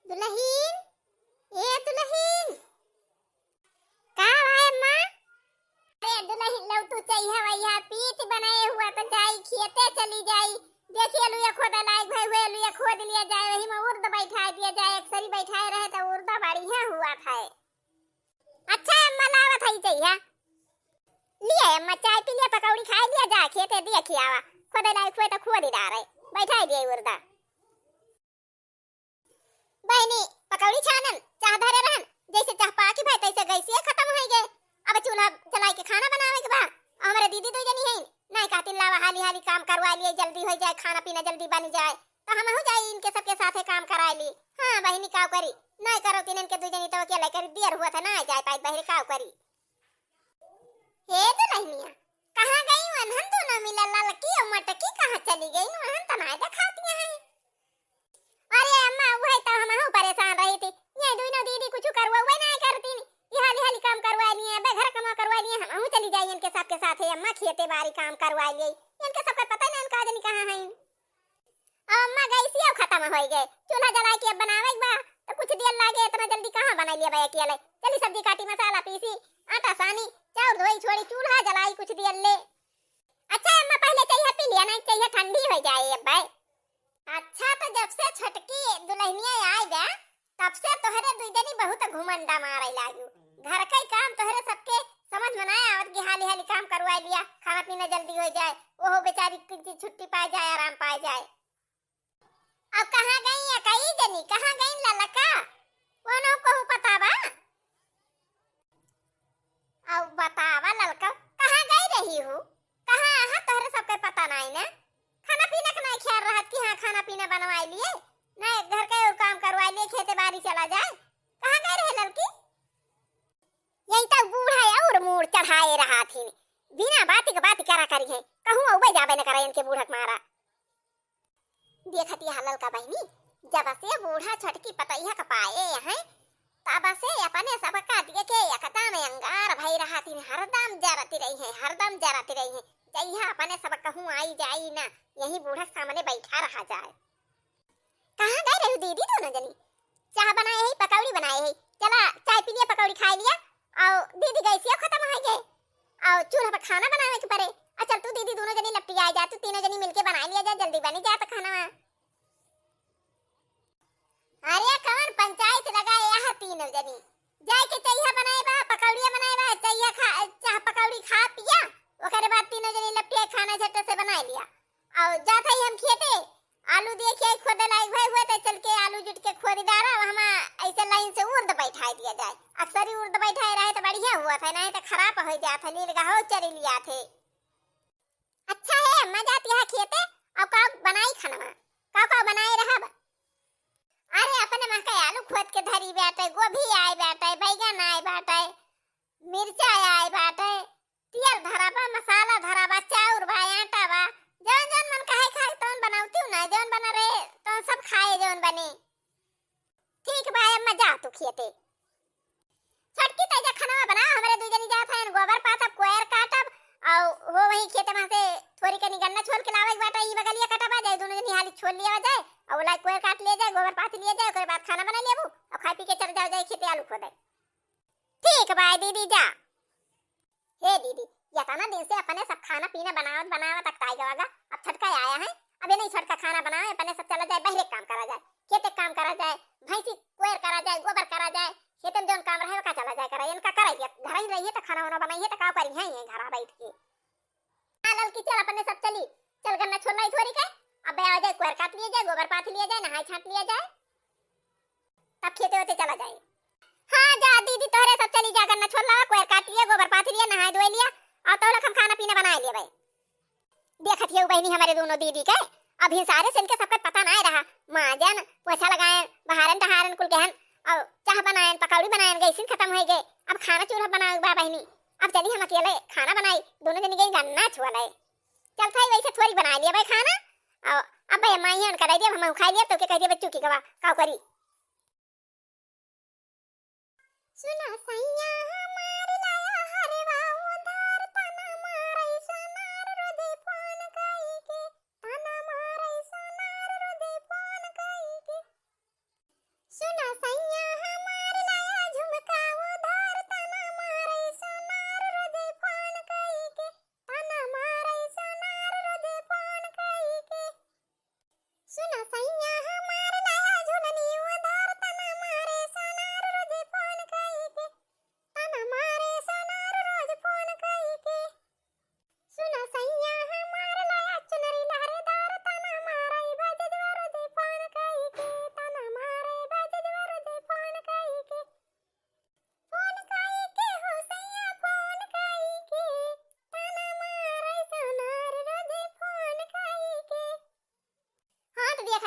दुल्हीन, ये दुल्हीन का भाई अम्मा। अरे दुल्हीन लो तू चाहिए भैया पीठ बनाए हुआ तो जाई खेते चली जाई। देखिए लुया खोदा लायक भाई हुए लुया खोद लिया जाए वही में उर्द बैठा दिया जाए एक सरी बैठाए रहे तो उर्दा बढ़िया हुआ था। अच्छा अम्मा लावत है चाहिए लिया अम्मा चाय पी लिया पकौड़ी खा लिया जा खेते दिया खियावा खोदा लायक हुए तो खोद ही डाले बैठा दिया उर्दा। बहनी पकौड़ी छानन चाह धरे रहन जैसे चाह पाकी भाई तैसे गैसिए खत्म हो गए। अब चूल्हा जलाई के खाना बनावे के बा हमारे दीदी दो जनी है नहीं कहती लावा हाली हाली काम करवा लिए जल्दी हो जाए खाना पीना जल्दी बन जाए तो हम हो जाए इनके सबके साथे काम करा ली। हां बहनी का करी नहीं करो तीन इनके दो जनी तो अकेले कर देर हुआ था ना जाए पाई बहरे का करी। हे दुल्हनिया कहां गई अनहन दोनों मिला लड़की और मटकी कहां चली गई अनहन तना दिखाती है। अरे अम्मा वही तो हम हो परेशान रही थी ये दोनों दीदी कुछ करवा वही नहीं करती ये हाली हाली काम करवा लिए बे घर कमा करवा लिए हम चली जाइए इनके सबके साथ है अम्मा खेते बाड़ी काम करवा लिए इनके सबका पता नहीं इनका आदमी कहां है। अम्मा गई सी अब खत्म हो गए चूल्हा जला के अब बनावे बा तो कुछ देर लागे इतना जल्दी कहां बना लिया भैया अकेले चली सब्जी काटी मसाला पीसी आटा सानी चाउर धोई छोड़ी चूल्हा जलाई कुछ देर ले। अच्छा अम्मा पहले चाहिए पी लिया नहीं चाहिए ठंडी हो जाए अब भाई। अच्छा तो जब से छटकी दुल्हनिया आई बे तब से तोहरे दुई जनी बहुत घुमंडा मारे लागू घर का काम तोहरे सबके समझ में ना आवत कि हाली हाली काम करवा लिया खाना पीना जल्दी हो जाए ओहो बेचारी की छुट्टी पा जाए आराम पा जाए। अब कहां गई है कई जनी कहां गई ललका कोनो को पता बा अब बतावा ललका कहां गई रही हो कहां आहा तोहरे सबके पता नहीं ना खाना पीना का नहीं ख्याल रहा कि हाँ खाना पीना बनवा लिए नहीं घर का और काम करवा लिए खेते बाड़ी चला जाए कहां गए रहे लड़की। यही तक बूढ़ा और मूड़ चढ़ाए रहा थी बिना बात के बात करा करी है कहूं उबे जाबे न करे इनके बूढ़क मारा देखती हलल का बहनी जब से बूढ़ा छटकी पतैया का पाए हैं तब से अपने सब का दिए के एकता में अंगार भई रहा थी हरदम जरती रही है जइहा अपने सब कहूं आई जाई ना यही बूढ़ा सामने बैठा रहा जाए। कहां गए रही दीदी दोनों जनी चाय बनाए है पकौड़ी बनाए है चला चाय पी लिया पकौड़ी खा लिया और दीदी गई सी खत्म हो गए और चूल्हा पर खाना बनावे के पड़े अच्छा तू दीदी दोनों जनी लपटी आ जा तू तीनों जनी मिलके बना लिया जा जल्दी बनी जा तो खाना। अरे कौन पंचायत लगाए यहाँ तीनों जनी जाए के चाहिए बनाए बा पकौड़िया बनाए बा चाहिए खा चाह पकौड़ी खा पिया ओकरे बाद तीनों जनी लपटी खाना झट से बना लिया और जात ही हम खेते आलू देखे खोदे लायक भाई हुए तो चल के आलू जुट के खोदी डारा हम ऐसे लाइन से उर्द बैठा दिया जाए अक्सर ही उर्द बैठाए रहे तो बढ़िया हुआ था नहीं तो खराब हो जाता नील गाहो चली लिया थे। अच्छा है मजा आती है खेते और का बनाई खाना का बनाए रहा बा। अरे अपने मां का आलू खोद के धरी बैठे गोभी आए बैठे बैगन आए बैठे मिर्चा आए बैठे तेल धरा बा मसाला धरा बा चाउर बा आटा बा जौन जौन मन काहे खाए तौन बनावती हूं ना जौन बना रहे तो सब खाए जौन बने ठीक बा मजा तू खेते छटकी तेजा खाना बना हमारे दू जनी जात हैं गोबर पाथब कोयर काटब और वो वही खेते में से थोड़ी कनी गन्ना छोल के लावे बाटा ई बगलिया कटबा जाए दोनों जनी हाली छोल लिया जाए और ला कोयर काट लिया जाए गोबर पाथ लिया जाए ओकरे बाद खाना बना लेबू और खाई पी के चल जाओ जाए खेते आलू खोदे। ठीक बा दीदी जा। हे दीदी यतना दिन से अपने सब खाना पीना बनावत तक ताई गवागा अब छटका आया है अबे नहीं छटका खाना बनावे अपने सब चला जाए बहरे काम करा जाए खेते काम करा जाए भैंसी कोयर करा जाए गोबर करा जाए खेते में जोन काम रहे का चला जाए करा इनका कराइए घर ही रहिए तो खाना वाना बनाइए तो का करी है घर बैठ के आलल की चल अपने सब चली चल गन्ना छोड़ना थोड़ी के अब आ जाए कोयर काट लिया जाए गोबर पाथ लिया जाए नहाई छाट लिया जाए तब खेते होते चला जाए। हां जा दीदी तोहरे सब चली जा गन्ना छोड़ ला कोयर काट लिया गोबर पाथ लिया नहाई धोई लिया और तो लोग हम खाना पीना बना लिए भाई। देखत है बहनी हमारे दोनों दीदी के अभी सारे से इनके सबके पता नहीं रहा माजन पोछा लगाए बहारन तहारन कुल गहन और चाह बनाए पकौड़ी बनाए गैसिन खत्म हो गए अब खाना चूल्हा बनाओ बा बहनी अब चली हम अकेले खाना बनाई दोनों जनी गई गन्ना छुआ चल था वैसे थोड़ी बना लिया भाई खाना और अब भाई माई उनका दे दिया हम खा लिया तो के कह दिया बच्चों की गवा का करी सुना सैया हमार लाया हरवा उधार तना मारै सोनार रोदे फोन कई के तना मारै सोनार रोदे फोन कई के सुना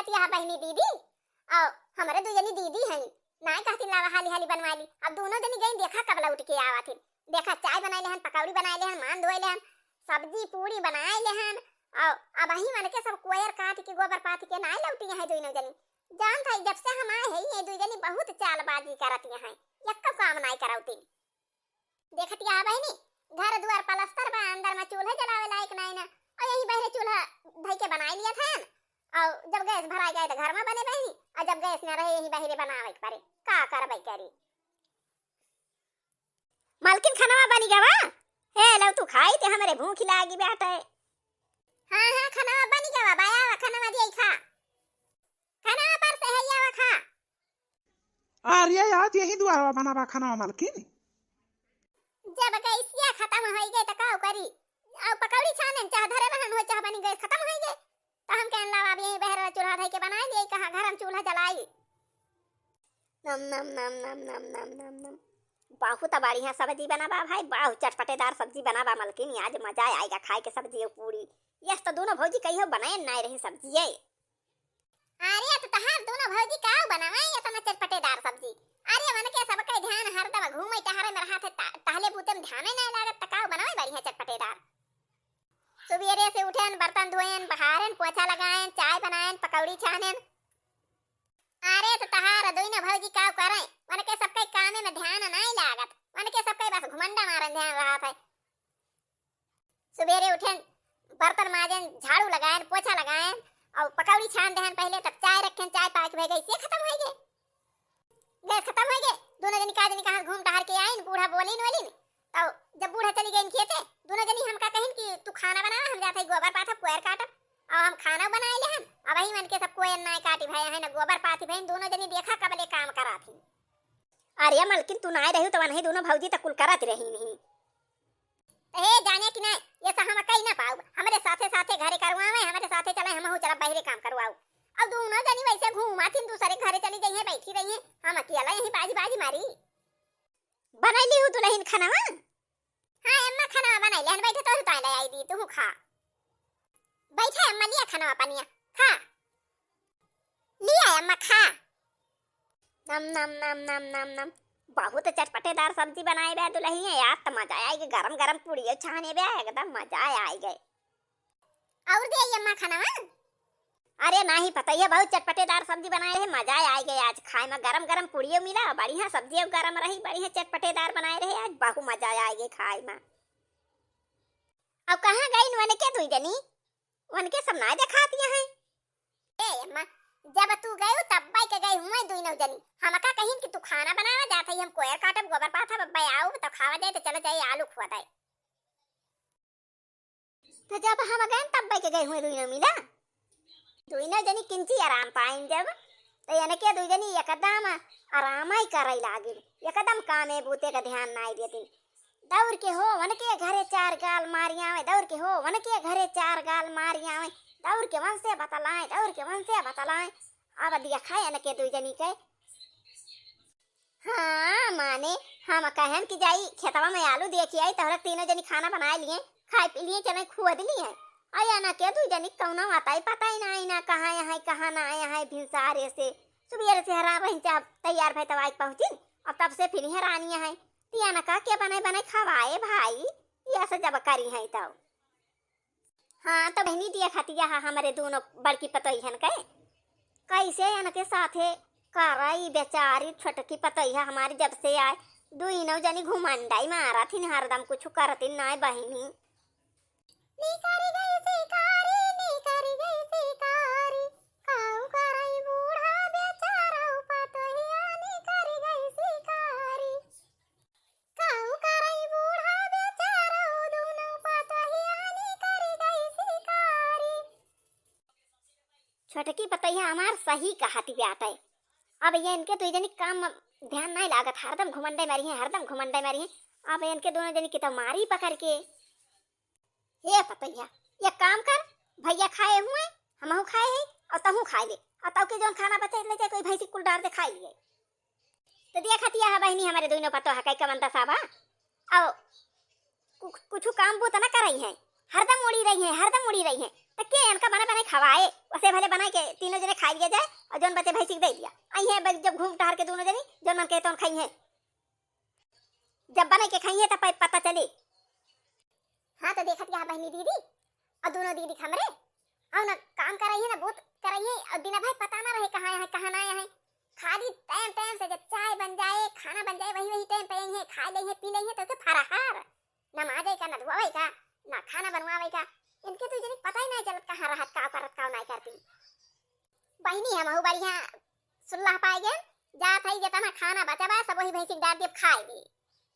देखती है बहनी दीदी और हमारे दो जनी दीदी हैं ना कहती लावा हाली हाली बनवा ली। अब दोनों जनी गई देखा कब उठ के आवा थी। देखा चाय बनाए लेहन, पकौड़ी बनाए लेहन, मान धोए लेहन, सब्जी पूरी बनाए लेहन और अब ही मन के सब कोयर काट के गोबर पात के ना लौटी है दोनों जनी। जान था जब से हम आए हैं ये दो जनी बहुत चालबाजी करती हैं, एक काम नहीं कराउती। देखती है बहनी घर द्वार पलस्तर बा, अंदर में चूल्हा जलावे लायक नहीं ना, और यही बहरे चूल्हा धई के बनाई लिया था और जब गैस भरा गया तो घर में बने बहनी, और जब गैस न रहे यही बहरे बनावे के पड़े। का करबई करी मालकिन खाना बनी गवा हे लो तू खाई ते हमरे भूख लागी बेटा। हां हां खाना बनी गवा बाया खाना दिए खा, खाना पर से है या खा। अरे आज यही दुआरा बनावा खाना मालकिन। जब गैसिया खत्म हो गई तो का करी और पकौड़ी छाने चाह धरे रहन हो चाह बनी गैस खत्म हो गई तो हम कहन लावा अब यही बहरा चूल्हा धई के बनाई दिए, कहां घर हम चूल्हा जलाई। नम नम नम नम नम नम नम नम बहुत बढ़िया सब्जी बनावा भाई, बहुत चटपटेदार सब्जी बनावा मालकिन, आज मजा आएगा खाए के सब्जी और पूरी। यस तो दोनों भौजी कहियो बनाए नहीं रही सब्जी है। अरे तो तहार दोनों भौजी का बनावे इतना चटपटेदार सब्जी। अरे मन के सबके ध्यान हरदम घूमे टहरे में रहा थे टहले बूते में ध्यान नहीं लागत तकाव बनावे बढ़िया चटपटेदार। सुबेरे से उठेन बर्तन धोएन बहारेन पोछा लगाएन चाय बनाएन पकौड़ी छानेन। अरे तो तहार दोनों भौजी का करे मन के सबके कामे में ध्यान नहीं लागत, मन के सबके बस घुमंडा मारन ध्यान रहा था। सुबेरे उठेन बर्तन माजेन झाड़ू लगाएन पोछा लगाएन और पकौड़ी छान देहन, पहले तब चाय रखें चाय पाक भे गई से खत्म हो गए गैस खत्म हो गए। दोनों जनी का जनी कहां घूम टहर के आइन बूढ़ा बोलिन वालिन तो जब बूढ़ा चली गई खेते दोनों जनी हमका कहिन कि तू खाना बना, हम जाते गोबर पाथा कोयर काटब और हम खाना बनाए ले हम अब ही मन के सब कोयर नहीं काटी भाई है ना गोबर पाथी भाई। दोनों जनी देखा कबले काम करा थी। अरे मालकिन तू ना रही तो वही दोनों भौजी तक कुल करत रही नहीं ए जाने कि नहीं ये सब हम कहीं ना पाऊ, हमारे साथे साथे घरे करवावे, हमारे साथे चले हम चला बाहरे काम करवाऊ। अब दोनों जनी वैसे घूमाती दूसरे घरे चली गई है बैठी रही है, हम अकेला यहीं बाजी बाजी मारी। बनाई ली हूं दुल्हन खाना। हां अम्मा खाना बनाई ले बैठे तो ताई ले आई दी तू खा बैठे अम्मा लिया खाना पानिया खा लिया अम्मा खा। नम नम नम नम नम नम बहुत चटपटेदार सब्जी बनाए बे दुल्हन है यार, तो मजा आएगा गरम गरम पूड़ी छाने बे एकदम मजा आएगा। और दे अम्मा खाना। अरे नहीं पता है बहुत चटपटेदार सब्जी बनाए रहे मजा आएगा आज खाए में, गरम गरम पूड़ियों मिला बढ़िया सब्जी गरम रही बढ़िया चटपटेदार बनाए रहे आज बहुत मजा आएगा खाए में। अब कहां गई वन के तू जनी वन के सब ना दिखाती है ए अम्मा जब तू गई तब बाई के गई हुए दोनों जनी हमका कहिन कि तू खाना बनावा जात है हम कोयर काटब गोबर पाथा बब्बा आओ तो खावा जाए तो चलो जाए आलू खुआ दे। तो जब हम गए तब बाई के गई हुए दोनों मिला दोनों जनी किंची आराम पाइन जब तो यानी के दो जनी एकदम आराम ही करई लागिल, एकदम कामे बूते का ध्यान नहीं देती। दौड़ के हो वन के घरे चार गाल मारिया में, दौड़ के हो वन के घरे चार गाल मारिया में, दौड़ के वन से बतलाएं दौड़ के वन से बतलाएं। अब देखा यानी के दो जनी के हाँ माने हम कहन कि जाई खेतवा में आलू देखी आई तो तीनों जनी खाना बना लिए खाए पी लिए चने खुआ दिली है आया ना के तू जनी कौना आता ही पता ही नहीं ना कहाँ यहाँ कहाँ ना यहाँ भिनसारे से सुबह से हरा रही जब तैयार भाई तब पहुंची अब तब से फिर हैरानी है तिया ना का क्या बनाए बनाए खवाए भाई ये ऐसा जब करी है तब। हाँ तो बहनी दिया खातिया हमारे दोनों बड़की पतोई हन के कैसे यान के साथे कराई बेचारी छोटकी पतोई हमारी जब से आए दुई जनी घुमंडाई मारा थी हरदम कुछ करती ना बहनी निकारी गई शिकारी निकारी गई शिकारी काऊ कराई बूढ़ा बेचारा पतोहिया निकारी गई शिकारी काऊ कराई बूढ़ा बेचारा दोनों पतोहिया निकारी गई शिकारी। छोटकी पतोहिया हमार सही कहती बात है। अब ये इनके तो जनी काम ध्यान नहीं लागत हरदम घुमंडे मारी है हरदम घुमंडे मारी है। अब इनके दोनों जनी की तो मारी पकड़ के हे पतैया ये काम कर भैया खाए हुए हमहू खाए हैं और तहू खाए ले और तौ के जोन खाना बचे ले जाए कोई भैंसी कुल डार दे खाई लिए तो दिया खतिया है बहनी हमारे दोनों पतो है कई कमंता साहब और कुछ काम वो तो ना कर रही है हरदम उड़ी रही है तो के इनका बना बना खवाए वैसे भले बना के तीनों जने खा लिया जाए और जोन बचे भैंसी दे दिया आई है जब घूम टहर के दोनों जने जोन मन के तो खाई है जब बना के खाई है तब पता चले। हाँ तो देखत यहाँ बहनी दीदी और दोनों दीदी हमरे और ना काम कर रही है ना बहुत कर रही है और बिना भाई पता ना रहे कहाँ है कहाँ ना है खाली टाइम टाइम से जब चाय बन जाए खाना बन जाए वही वही टाइम पे है खा लेंगे पी लेंगे तो फराहार ना माजे का ना धुआवे का ना खाना बनवावे का इनके तो जनी पता ही नहीं चलत कहाँ रहत का करत का नहीं करती बहनी हम हो बढ़िया सुल्लाह पाए गए जा थई जता ना खाना बचावा सब वही भैंसी डाल दे खाए दी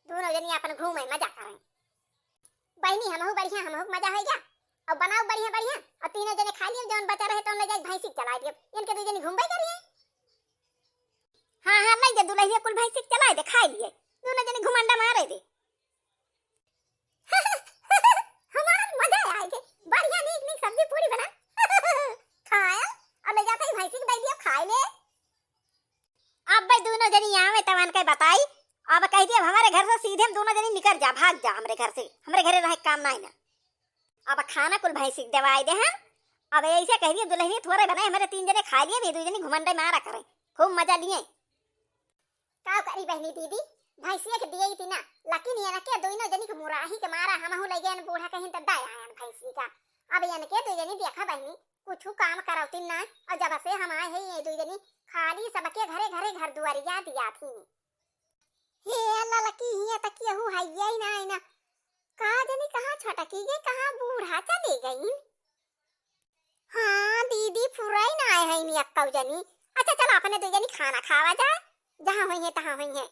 दोनों जनी अपन घूमे मजा करें बहनी हम हो बढ़िया हम हो मजा हो गया और बनाओ बढ़िया बढ़िया और तीनों जने खा लिए जौन बचा रहे तो ले जाए भैंसी चला दिए इनके दो जने घूमबे करिए। हाँ हाँ ले जा दुल्हनिया कुल भैंसी चला दे खा लिए दोनों जने घुमंडा मारे दे हमारा मजा आएगा बढ़िया नीक नीक सब्जी पूरी बना खाया और ले जाता है भैंसी के दे दिया खाए ले। अब भाई दोनों जनी आवे तवन के बताई अब कह दिया हमारे घर से सीधे हम दोनों जनी निकल जा भाग जा हमरे घर से हमरे घरे रहे काम नहीं ना अब खाना कुल भैंसी दवाई दे हैं अब ऐसे कह दिया दुल्हनी थोड़े बनाए हमारे तीन जने खा लिए भी दो जने घुमंडे मारा करें खूब मजा लिए का करी बहनी दीदी भैंसिया के दिए थी ना लकी नहीं है ना के दोनों जनी को मुराही के मारा हम हो ले गए बूढ़ा कहीं तक दाया आया भैंसी का अब यानी के दो जनी देखा बहनी कुछ काम करावती ना और जब से हम आए हैं ये दो जनी खाली सबके घरे घरे घर दुआरिया दिया थी हे अल्लाह लकी हिया तक यहू है यही ना का जनी कहां छटकी गई कहां बूढ़ा चली गई। हां दीदी फुराई ना आए है नी अक्का जनी अच्छा चल अपने दो जनी खाना खावा जाए जहां होई है तहां होई है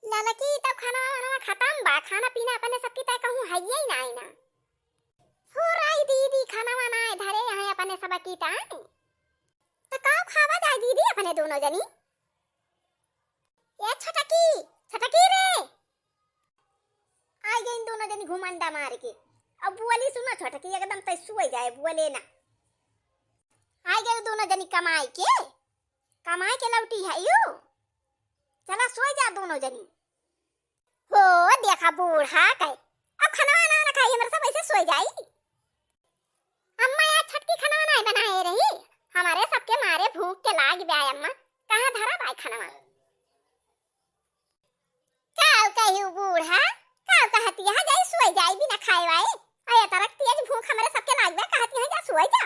ललकी तब खाना वाना खत्म बा खाना पीना अपने सबकी तय कहूं है यही ना आई ना फुराई दीदी खाना वाना धरे है अपने सबकी तय तो का खावा जाए दीदी अपने दोनों जनी ये छटकी रे आ गई दोनों जनी घुमंडा मार के अब बुआली सुना छटकी एकदम तय सुई जाए बुआले ना आ गए दोनों जनी कमाई के लौटी है यू चला सोई जा दोनों जनी हो देखा बूढ़ा कहे अब खाना ना खाई हमरे सब ऐसे सोई जाई अम्मा यार छटकी खाना नहीं बनाए रही हमारे सबके मारे भूख के लाग गया अम्मा कहां धरा भाई खाना काव कहियो बूढ़ा काव कहती है जाई सोई जाई बिना खाए वाए आया तरक तेज भूख हमारे सबके लाग गया कहती है जा सोई जा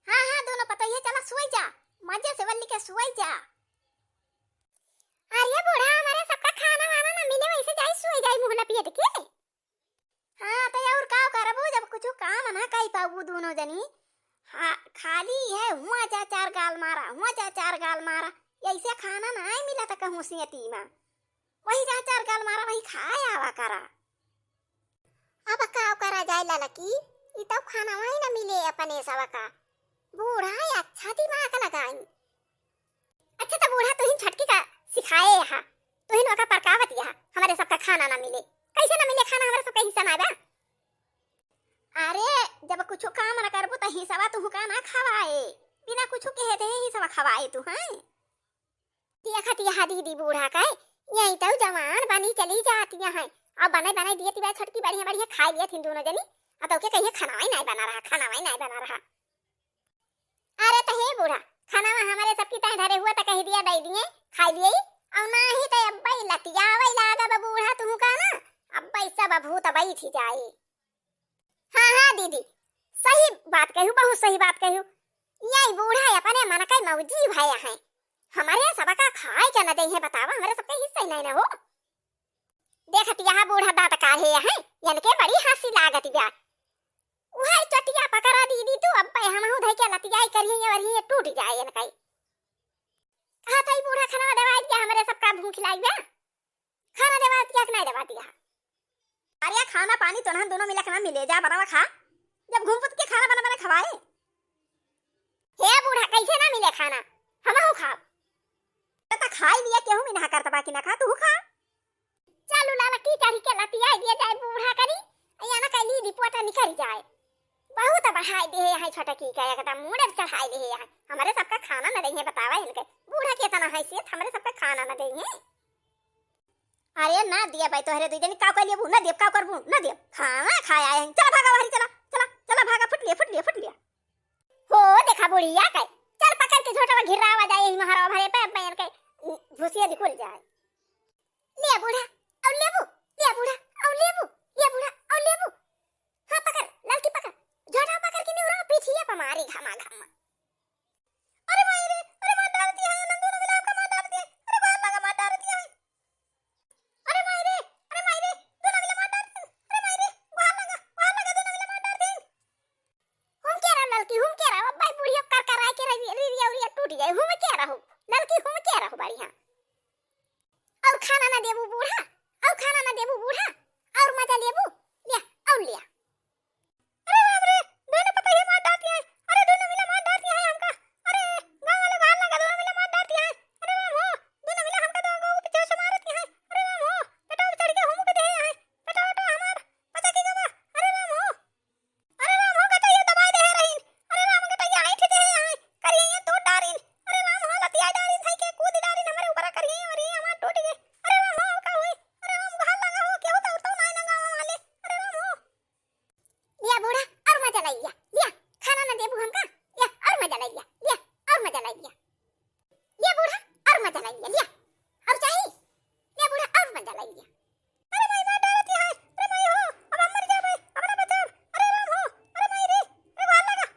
हां हां दोनों पता ही चला सोई जा मजे से वल्ली के सोई जा अरे बूढ़ा हमारे सबका खाना वाना ना मिले वैसे जाई सोई जाई मुंह लपेट के हां तो और का करबो जब कुछ काम ना कई पाऊ दोनों जनी हां खाली है हुआ जा चार गाल मारा ऐसे खाना ना मिला त कहूं सियती में वही जा चार गाल मारा वही खाया आवा करा अब का करा जाए ललकी ई तो खाना वही ना मिले अपने सबका बूढ़ा अच्छा दिमाग लगाई अच्छा तो बूढ़ा तुहिन छटकी का सिखाए हा तुहिन ओका परकावत या हमारे सबका खाना ना मिले कैसे ना मिले खाना हमारे सबका हिस्सा ना बा अरे जब कुछ काम ना करबो त हिस्सा तू का ना खवाए बिना कुछ कहे दे हिस्सा खवाए तू हैं देखत यह दीदी बूढ़ा का यही तो जवान बनी चली जाती है अब बनाए दिए ती छटकी बढ़िया बढ़िया खा लिए थी दोनों जनी अब तो के कहिए खाना ही नहीं बना रहा अरे तो हे बूढ़ा खाना हमारे सबकी तय धरे हुआ तो कह दिया दे दिए खा लिए और ना ही तो अब्बा लतिया वही लागा बूढ़ा तू का ना अब्बा सब भूत बई थी जाए हां दीदी सही बात कहू बहुत सही बात कहू यही बूढ़ा अपने मन का मौजी भाया है हमारे सबका खाए क्या न दे है बतावा हमारे सबके हिस्सा नहीं ना हो देखत यहाँ बूढ़ा दांत काढ़े है इनके बड़ी हंसी लागत बा वह चटिया पकड़ा दीदी तू अब पे हम धई के लतियाई करिए और ये टूट जाए इनका कहा था बूढ़ा खाना दवाई दिया हमारे सबका भूख लाग गया खाना दवा दिया कि नहीं दवा दिया अरे खाना पानी तो ना दोनों मिला खाना मिले जा बराबर खा जब घूम पुत के खाना बना खवाए हे बूढ़ा कैसे ना मिले खाना हम हो खा तो खाई लिया केहू में ना करता बाकी ना खा तू खा चालू लाला की चढ़ी के लतिया दिया जाए बूढ़ा करी या ना कली रिपोर्ट निकल जाए बहुत बढ़ाई दे है छोटा की का एकदम मुड़े चढ़ाई दे है हमारे सबका खाना ना देंगे बतावा इनके बूढ़ा के तना हैसियत हमारे सबका खाना ना देंगे अरे ना दिया भाई तोहरे दो जनी का कर लिए ना देव का करबू ना देव खाना खाया है चला भागा बाहर चला चला फुट लिया हो देखा बुढ़िया के चल पकड़ के छोटा घिरावा जाए महारावा भरे पे पैर के भूसिया निकल जाए ले बूढ़ा और लेबू ले बूढ़ा और लेबू ले बूढ़ा और लेबू हां पकड़ लड़की पकड़ छोटा पकड़ के निउरा पीछिए पे मारी घमा घमा अरे माई रे अरे मार डालती है नंदू ने मिला आपका मार डालती है अरे बाहर लगा मार डालती है अरे माई रे दोनों मिला मार डालती है अरे माई रे बाहर लगा दोनों मिला मार डालती है हम कह रहा लड़की हम कह रहा भाई बुढ़िया कर आके रिया टूट गए हम कह रहा हूं लड़की हम कह रहा हूं बढ़िया और खाना ना देबू बूढ़ा और खाना ना देबू बूढ़ा और मजा लेबू ले और लिया अरे बाप रे दोनों पता ही मार डालती है अरे दोनों मिला मार डालती है हमका अरे गांव वाले बाहर लगा दोनों मिला मार डालती है अरे राम हो दोनों मिला हमका दो गो पीछे से मारती है अरे राम हो बेटा चढ़ के हम पे दे है बेटा हमार पता की गवा अरे राम हो गटा ये दबाई दे रही अरे राम गटा ये हाइट दे है करिए ये तो डारिन अरे राम हो लतिया डारिन है के कूद डारिन हमारे ऊपर करिए और ये हमार टूट गए अरे राम हो का हुई अरे राम बाहर लगा हो क्या होता उठता नहीं ना गांव वाले अरे राम हो लिया बूढ़ा और मजा ले लिया खाना ना देबू हमका लिया और मजा ले लिया और मजा ले लिया बूढ़ा और मजा ले लिया और चाहिए लिया बूढ़ा और मजा ले लिया अरे माई मार डालती है अरे माई हो अब हम मर जा भाई अपना बचाओ अरे राम हो अरे माई रे अरे बाहर लगा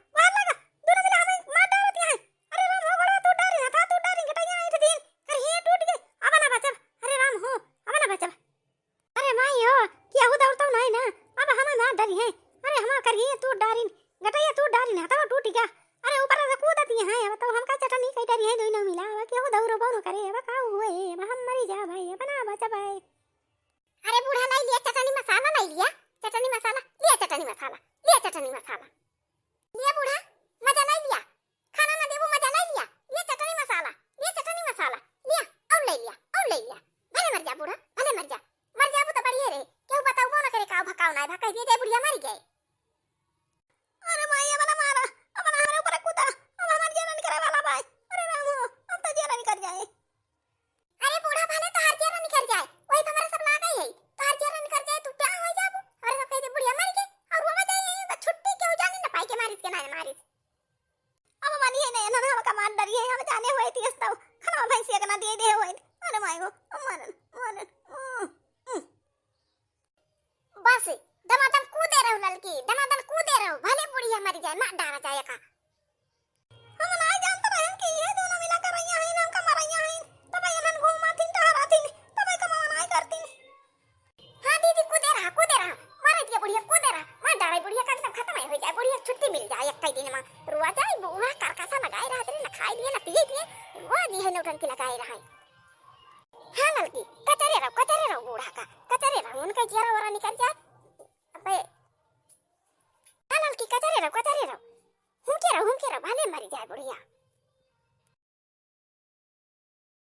दोनों मिला हमें मार डालती है अरे राम हो बड़ा तू डारी था तू डारी गटाइया आई दिन कर ये टूट गए अब ना बचाओ अरे राम हो अब ना बचाओ अरे माई हो क्या हो दौड़ता नहीं ना अब हम ना डरी है अरे हम करिए तू डारी गटाइया तू डारी ना तो टूट गया अरे ऊपर से कूदती है अब तो हमका चटनी कई डरी है दोनों मिला अब क्या हो दौड़ो बोनो करे अब का हुए अब हम मरी जा भाई अब ना बचा भाई अरे बूढ़ा नहीं लिया चटनी मसाला नहीं लिया चटनी मसाला लिया चटनी मसाला लिया चटनी मसाला लिया बूढ़ा मजा नहीं लिया खाना ना देबू मजा नहीं लिया लिया चटनी मसाला लिया और ले लिया भले मर जा बूढ़ा भले मर जा तो बढ़िया रे क्यों बताऊ ना करे का भकाऊ ना भकाई दे बुढ़िया मर गए अरे माई अब ना मारा अब ना हमारे ऊपर कूदा अब हमारे जेरा निकले वाला भाई अरे राम हो अब तो जेरा निकल जाए अरे बूढ़ा भले तो हर जेरा निकल जाए वही तो हमारे सब लागा है तो हर जेरा निकल जाए तू क्या हो जाबू अरे सब कहते बुढ़िया मर गई और वो जाए तो छुट्टी क्यों जाने ना पाई के मारिस के ना मारिस अब मानिए नहीं ना हम का मार डरी है हम जाने हुए थी तो खाना भैंसिया का ना दे हुए अरे माई को मरन बस दमादम कूदे रहो लड़की दमादम कूदे रहो भले बुढ़िया मर जाए ना डारा जाए का हम ना जानते रहे कि ये दोनों मिला कर रही हैं हम का मरैया हैं तब ये मन घूमा थी टहरा थी तब ये कमा नहीं करती हां दीदी कूदे रहा मर गई बुढ़िया कूदे रहा मां डारा बुढ़िया का एकदम खत्म हो जाए बुढ़िया छुट्टी मिल जाए एक कई दिन में रुआ जाए बुआ कारकासा लगाए रहा ना खाई दिए ना पिए दिए वो नहीं है नौटंकी लगाए रहा हां लड़की कचरे रहो बूढ़ा का कचरे रहो उनका जेरा वरा निकल जाए अबे हां लड़की कचरे रहो हूं के रहो भले मर जाए बुढ़िया